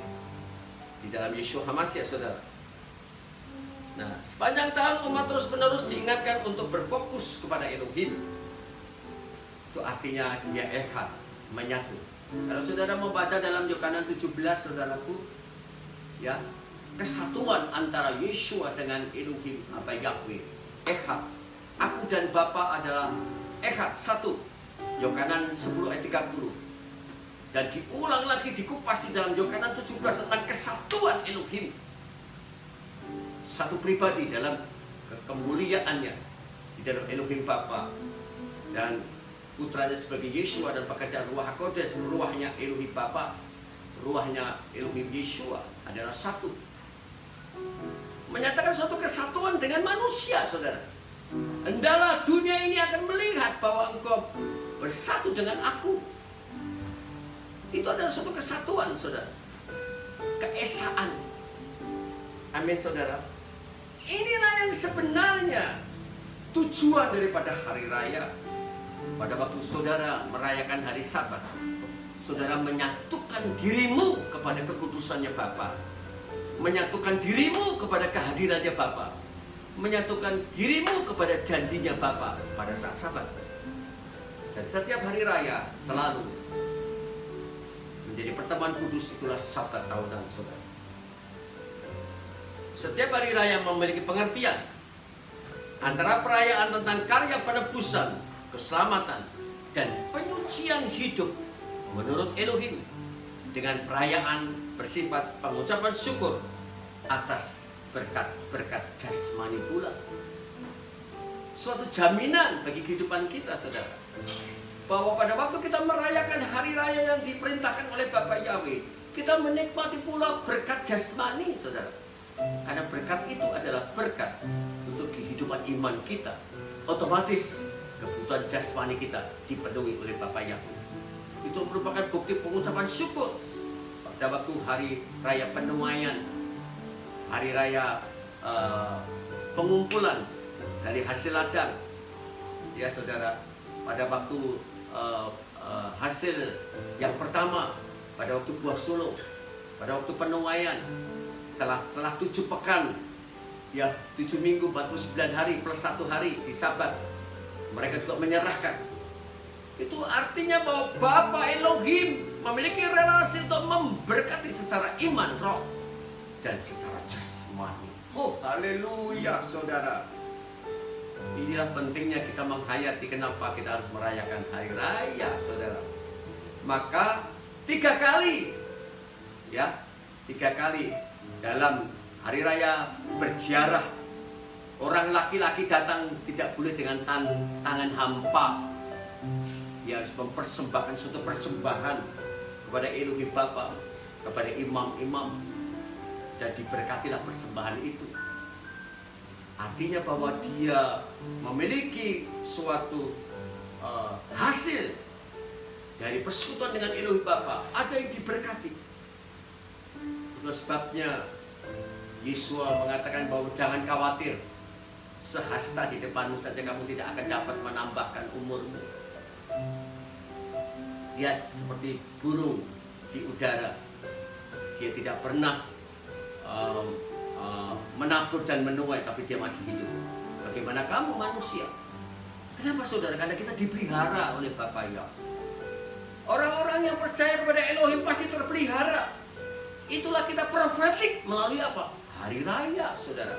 A: di dalam Yeshua HaMashiach saudara. Nah, sepanjang tahun umat terus menerus diingatkan untuk berfokus kepada Elohim. Itu artinya dia echad, menyatu. Kalau saudara membaca dalam Yohanes 17 saudaraku, ya, kesatuan antara Yeshua dengan Elohim Bapa Yahweh, echad. Aku dan Bapa adalah echad, satu. Yohanes 10 ayat 30. Dan diulang lagi, dikupas di dalam Yohanes 17 tentang kesatuan Elohim. Satu pribadi dalam kemuliaannya di dalam Elohim Bapa dan putranya sebagai Yeshua, dan pekerjaan Ruach HaKodes, ruahnya Elohim Bapa, ruahnya Elohim Yeshua adalah satu. Menyatakan suatu kesatuan dengan manusia saudara. Hendaklah dunia ini akan melihat bahwa engkau bersatu dengan aku. Itu adalah suatu kesatuan saudara, keesaan. Amin saudara. Inilah yang sebenarnya tujuan daripada hari raya. Pada waktu saudara merayakan hari Sabat, saudara menyatukan dirimu kepada kekudusannya Bapa, menyatukan dirimu kepada kehadirannya Bapa, menyatukan dirimu kepada janjinya Bapa pada saat Sabat. Dan setiap hari raya selalu menjadi pertemuan kudus, itulah Sabat tahunan saudara. Setiap hari raya memiliki pengertian antara perayaan tentang karya penebusan, keselamatan, dan penyucian hidup menurut Elohim, dengan perayaan bersifat pengucapan syukur atas berkat-berkat jasmani pula. Suatu jaminan bagi kehidupan kita saudara, bahwa pada waktu kita merayakan hari raya yang diperintahkan oleh Bapa Yahweh, kita menikmati pula berkat jasmani saudara. Karena berkat itu adalah berkat untuk kehidupan iman kita. Otomatis kebutuhan jasmani kita dipenuhi oleh Bapa Yahweh. Itu merupakan bukti pengucapan syukur pada waktu hari raya penuaian, hari raya pengumpulan dari hasil ladang. Ya saudara, pada waktu hasil yang pertama, pada waktu buah sulung, pada waktu penuaian, setelah 7 pekan, ya 7 minggu 49 hari plus 1 hari di Sabat, mereka juga menyerahkan. Itu artinya bahwa Bapa Elohim memiliki relasi untuk memberkati secara iman, roh, dan secara jasmani. Oh, haleluya saudara. Inilah pentingnya kita menghayati kenapa kita harus merayakan hari raya saudara. Maka 3 kali, ya 3 kali dalam hari raya berziarah, orang laki-laki datang tidak boleh dengan tangan hampa. Dia harus mempersembahkan suatu persembahan kepada Elohim Bapa, kepada imam-imam, dan diberkatilah persembahan itu. Artinya bahwa dia memiliki suatu hasil dari persekutuan dengan Elohim Bapa, ada yang diberkati. Itulah sebabnya Yesua mengatakan bahwa jangan khawatir, sehasta di depanmu saja kamu tidak akan dapat menambahkan umurmu. Dia seperti burung di udara, dia tidak pernah menabur dan menuai, tapi dia masih hidup. Bagaimana kamu manusia? Kenapa saudara? Karena kita dipelihara oleh Bapa Yahweh. Orang-orang yang percaya kepada Elohim pasti terpelihara. Itulah kita profetik melalui apa? Hari raya saudara.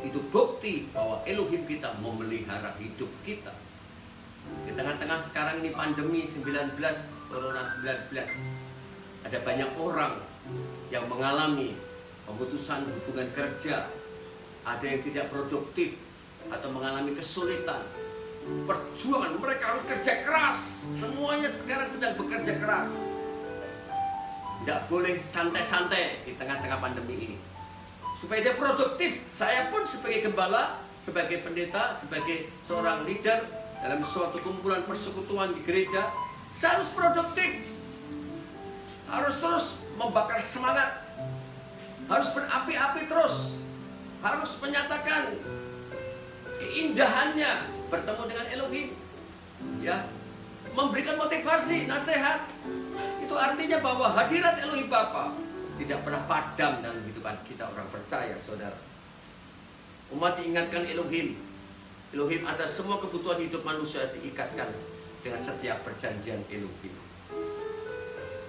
A: Itu bukti bahwa Elohim kita memelihara hidup kita. Di tengah-tengah sekarang ini pandemi 19, Corona 19, ada banyak orang yang mengalami pemutusan hubungan kerja, ada yang tidak produktif atau mengalami kesulitan. Perjuangan mereka harus kerja keras. Semuanya sekarang sedang bekerja keras. Tidak boleh santai-santai di tengah-tengah pandemi ini, supaya dia produktif. Saya pun sebagai gembala, sebagai pendeta, sebagai seorang leader dalam suatu kumpulan persekutuan di gereja, saya harus produktif, harus terus membakar semangat, harus berapi-api terus, harus menyatakan keindahannya bertemu dengan Elohim, ya, memberikan motivasi, nasihat. Itu artinya bahwa hadirat Elohim Bapa tidak pernah padam dalam kehidupan kita orang percaya saudara. Umat diingatkan Elohim. Elohim atas semua kebutuhan hidup manusia diikatkan dengan setiap perjanjian Elohim.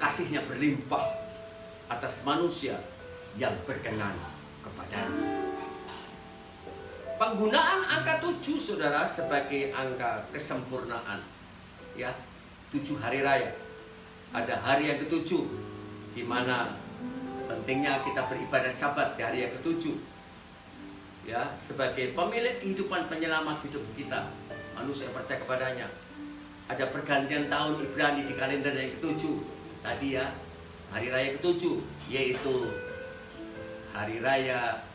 A: Kasihnya berlimpah atas manusia yang berkenan kepadanya. Penggunaan angka 7 saudara sebagai angka kesempurnaan, ya, 7 hari raya. Ada hari yang ke-7 di mana pentingnya kita beribadah Sabat di hari yang ke-7. Ya, sebagai pemilik kehidupan penyelamat hidup kita, manusia yang percaya kepadanya. Ada pergantian tahun Ibrani di kalender yang ke-7 tadi ya, hari raya ke-7, yaitu hari raya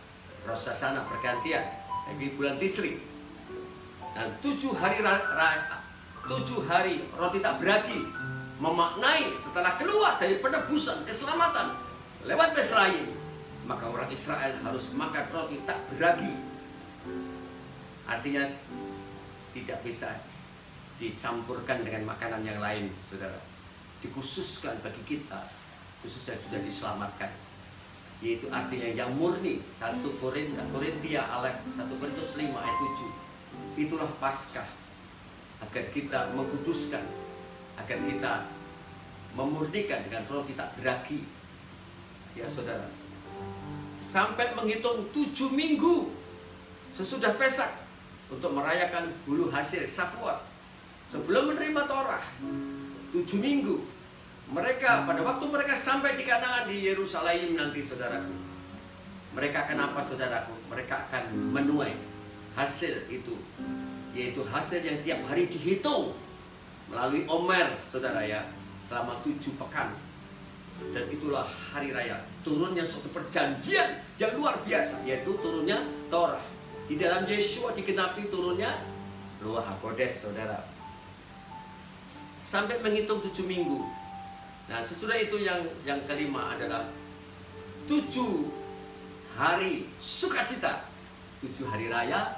A: Rosh Hashanah, pergantian di bulan Tisri. Dan 7 hari roti tak beragi memaknai setelah keluar dari penebusan keselamatan lewat Mesraim, maka orang Israel harus makan roti tak beragi. Artinya tidak bisa dicampurkan dengan makanan yang lain, saudara. Dikhususkan bagi kita, khususnya sudah diselamatkan, yaitu artinya yang murni. 1 Korintia 1 Korintus 5 ayat 7. Itulah Paskah, agar kita mengkuduskan, agar kita memurnikan dengan roti tak beragi. Ya saudara, sampai menghitung 7 minggu sesudah Pesak untuk merayakan hulu hasil Shavuot, sebelum menerima Torah. 7 minggu mereka, pada waktu mereka sampai di Kanaan di Yerusalem nanti, saudaraku, mereka akan apa, saudaraku? Mereka akan menuai hasil itu, yaitu hasil yang tiap hari dihitung melalui Omer, saudara ya, selama 7 pekan. Dan itulah hari raya turunnya suatu perjanjian yang luar biasa, yaitu turunnya Torah. Di dalam Yeshua digenapi turunnya Ruach HaKodesh, saudara. Sampai menghitung 7 minggu. Nah, sesudah itu yang kelima adalah 7 hari sukacita. 7 hari raya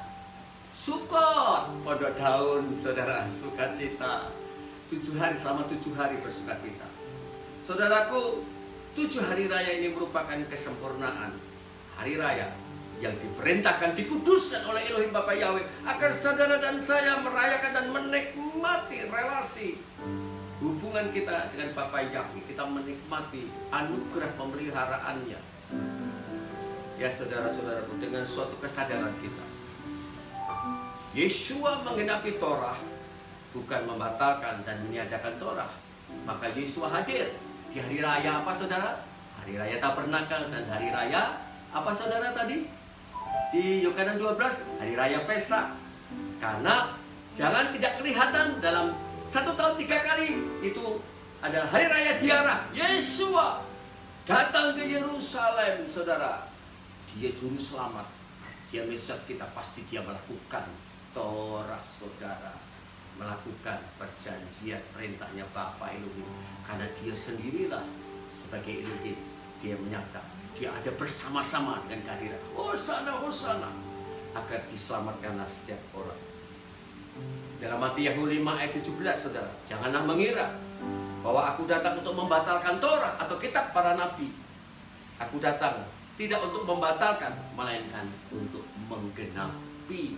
A: Sukot, pondok daun, saudara, sukacita. 7 hari, selama 7 hari bersukacita. Saudaraku, 7 hari raya ini merupakan kesempurnaan hari raya yang diperintahkan, dikuduskan oleh Elohim Bapa Yahweh, agar saudara dan saya merayakan dan menikmati relasi hubungan kita dengan Bapa Yahweh. Kita menikmati anugerah pemeliharaannya. Ya saudara-saudaraku, dengan suatu kesadaran kita, Yeshua menggenapi Torah, bukan membatalkan dan meniadakan Torah. Maka Yeshua hadir di hari raya apa, saudara? Hari raya Tabernakel dan hari raya apa, saudara, tadi? Di Yohanes 12, hari raya Pesak. Karena jangan tidak kelihatan dalam 1 tahun 3 kali itu ada hari raya ziarah. Yeshua datang ke Yerusalem, saudara. Dia juru selamat, dia Mesias kita. Pasti dia melakukan Torah, saudara, melakukan perjanjian, perintahnya Bapa Elohim. Karena dia sendirilah sebagai Elohim, dia menyatakan dia ada bersama-sama dengan kehadiran. Hosana, Hosana, agar diselamatkanlah setiap orang. Dalam Matius 5 ayat 17, saudara, janganlah mengira bahwa aku datang untuk membatalkan Torah atau kitab para nabi. Aku datang tidak untuk membatalkan, melainkan untuk menggenapi.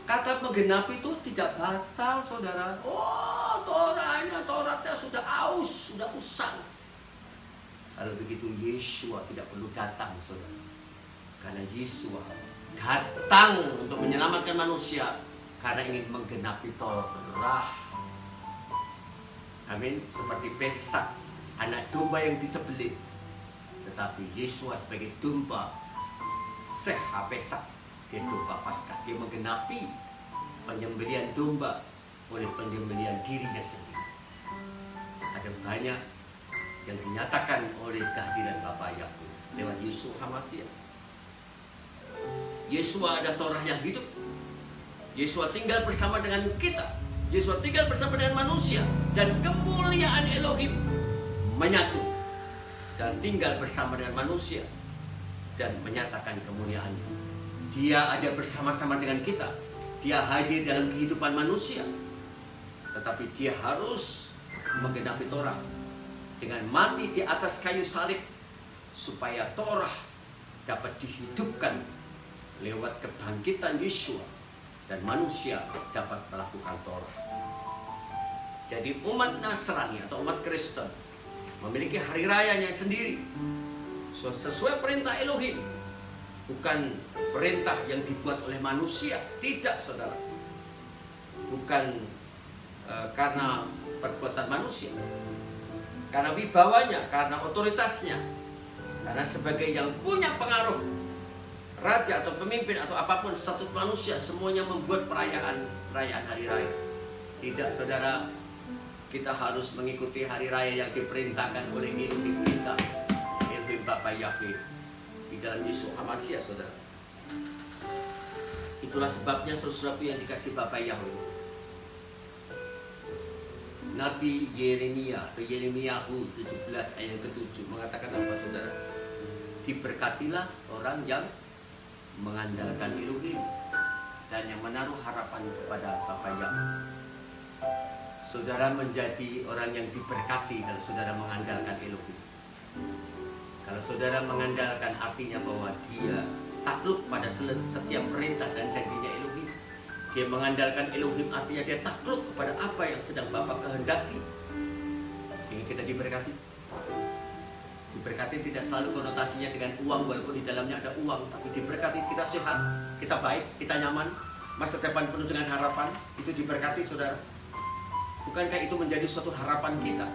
A: Kata menggenapi itu tidak batal, saudara. Oh, Torahnya sudah aus, sudah usang. Kalau begitu Yeshua tidak perlu datang, saudara. Karena Yeshua datang untuk menyelamatkan manusia, karena ingin menggenapi Torah. Amin. Seperti Pesak, anak domba yang disembelih. Tetapi Yeshua sebagai domba Seha Pesak, dia domba Paskah. Dia menggenapi penyembelihan domba oleh penyembelihan dirinya sendiri. Ada banyak yang dinyatakan oleh kehadiran Bapa Yahweh lewat Yeshua HaMashiach. Yeshua ada Torah yang hidup. Yeshua tinggal bersama dengan kita. Yeshua tinggal bersama dengan manusia. Dan kemuliaan Elohim menyatu dan tinggal bersama dengan manusia dan menyatakan kemuliaannya. Dia ada bersama-sama dengan kita. Dia hadir dalam kehidupan manusia. Tetapi dia harus menggenapi Torah dengan mati di atas kayu salib, supaya Torah dapat dihidupkan lewat kebangkitan Yeshua dan manusia dapat melakukan Torah. Jadi umat Nasrani atau umat Kristen memiliki hari rayanya sendiri sesuai perintah Elohim, bukan perintah yang dibuat oleh manusia. Tidak, saudara. Bukan karena perbuatan manusia, karena wibawanya, karena otoritasnya, karena sebagai yang punya pengaruh, raja atau pemimpin atau apapun status manusia, semuanya membuat perayaan hari raya. Tidak, saudara. Kita harus mengikuti hari raya yang diperintahkan oleh Elohim kita, Elohim Bapa Yahweh, di dalam Yeshua HaMashiach, saudara. Itulah sebabnya, saudaraku yang dikasih Bapa Yahweh, Nabi Yeremia atau Yeremiyahu 17 ayat ke-7 mengatakan apa, saudara? diberkatilah orang yang mengandalkan Elohim dan yang menaruh harapan kepada Bapa Yahweh. Saudara menjadi orang yang diberkati kalau saudara mengandalkan Elohim. Kalau saudara mengandalkan, artinya bahwa dia takluk pada setiap perintah dan janjinya Elohim. Dia mengandalkan Elohim, artinya dia takluk kepada apa yang sedang Bapa kehendaki. Sehingga kita diberkati. Diberkati tidak selalu konotasinya dengan uang, walaupun di dalamnya ada uang. Tapi diberkati, kita sehat, kita baik, kita nyaman, masa depan penuh dengan harapan. Itu diberkati, saudara. Bukankah itu menjadi suatu harapan kita?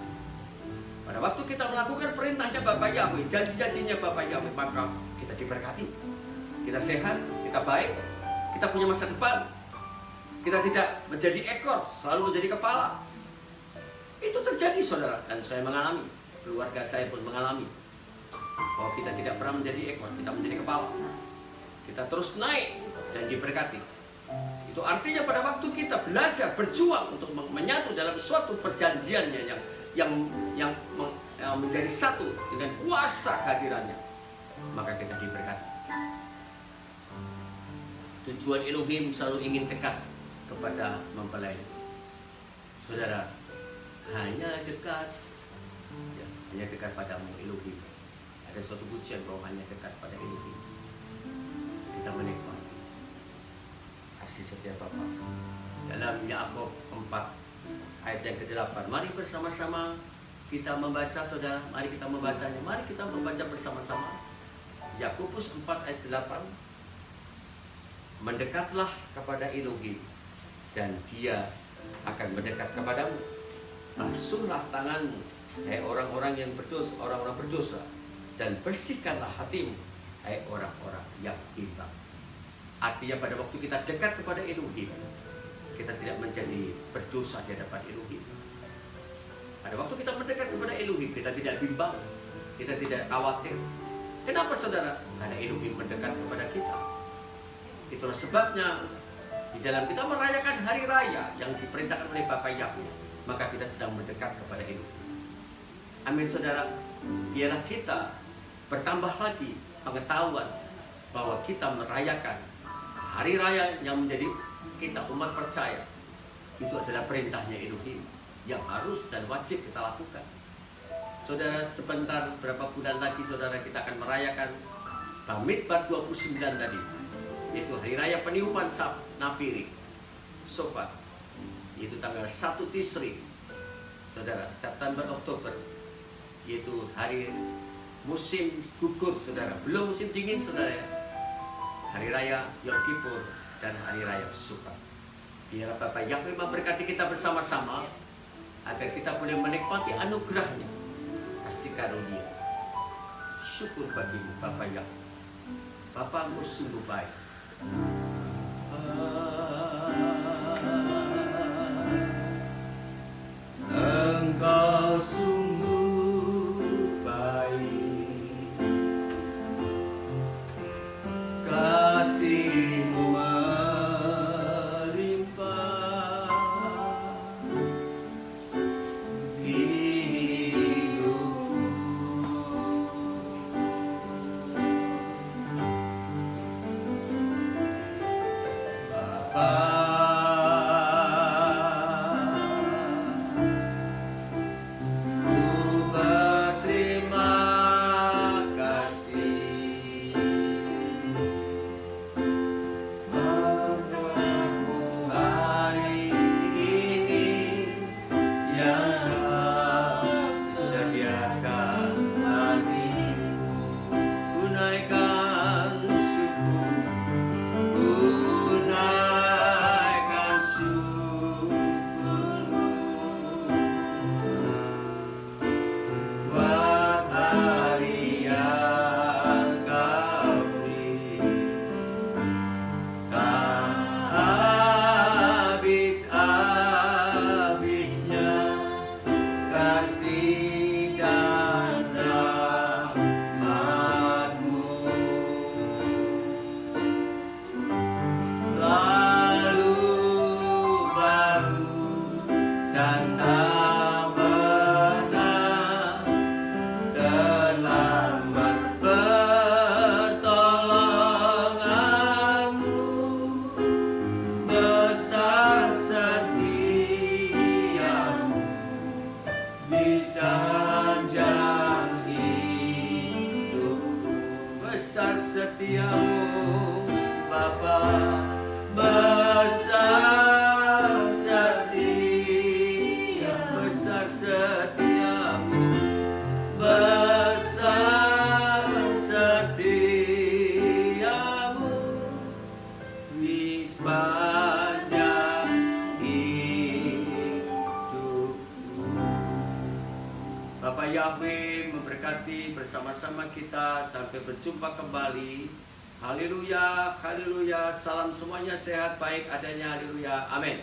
A: Pada waktu kita melakukan perintahnya Bapa Yahweh, janji-janjinya Bapa Yahweh, maka kita diberkati. Kita sehat, kita baik, kita punya masa depan. Kita tidak menjadi ekor, selalu menjadi kepala. Itu terjadi, saudara. Dan saya mengalami, keluarga saya pun mengalami, bahwa kita tidak pernah menjadi ekor, kita menjadi kepala. Kita terus naik dan diberkati. Itu artinya pada waktu kita belajar, berjuang untuk menyatu dalam suatu perjanjiannya yang menjadi satu dengan kuasa kehadirannya, maka kita diberkati. Tujuan Elohim selalu ingin dekat kepada mempelai. Saudara, hanya dekat, ya, hanya dekat padamu Elohim. Ada suatu pujian bahwa hanya dekat pada Elohim kita menikmati kasih setia Bapa. Dalam Yakub 4 ayat yang ke-8, mari bersama-sama kita membaca, saudara. Mari kita membacanya. Mari kita membaca bersama-sama. Yakobus 4 ayat 8. Mendekatlah kepada Elohim dan Dia akan mendekat kepadamu. Basuhlah tanganmu, hai orang-orang yang berdosa, orang-orang berdosa, dan bersihkanlah hatimu, hai orang-orang yang bimbang. Artinya pada waktu kita dekat kepada Elohim, kita tidak menjadi berdosa di hadapan Elohim. Pada waktu kita mendekat kepada Elohim, kita tidak bimbang, kita tidak khawatir. Kenapa, saudara? Karena Elohim mendekat kepada kita. Itulah sebabnya di dalam kita merayakan hari raya yang diperintahkan oleh Bapa Yahweh, maka kita sedang mendekat kepada Elohim. Amin, saudara. Biarlah kita bertambah lagi pengetahuan bahwa kita merayakan hari raya yang menjadi kita umat percaya. Itu adalah perintahnya Elohim yang harus dan wajib kita lakukan. Saudara, sebentar berapa bulan lagi, saudara, kita akan merayakan Bamidbar 29 tadi. Itu hari raya peniupan Nafiri Sofat. Itu tanggal 1 Tisri, saudara, September Oktober. Yaitu hari musim gugur, saudara. Belum musim dingin, saudara. Hari raya Yom Kippur dan hari raya Sukkot. Biarlah Bapa Yahweh memberkati kita bersama-sama agar kita boleh menikmati anugerahnya, kasih karunia. Syukur bagimu, Bapa Yahweh. Bapamu sungguh baik. Engkau sungguh baik, kasih-Mu melimpah di hidupku. Bapa, tunaikan syukur, tunaikan Yahweh memberkati bersama-sama kita sampai berjumpa kembali. Haleluya, haleluya. Salam semuanya sehat baik adanya. Haleluya. Amin.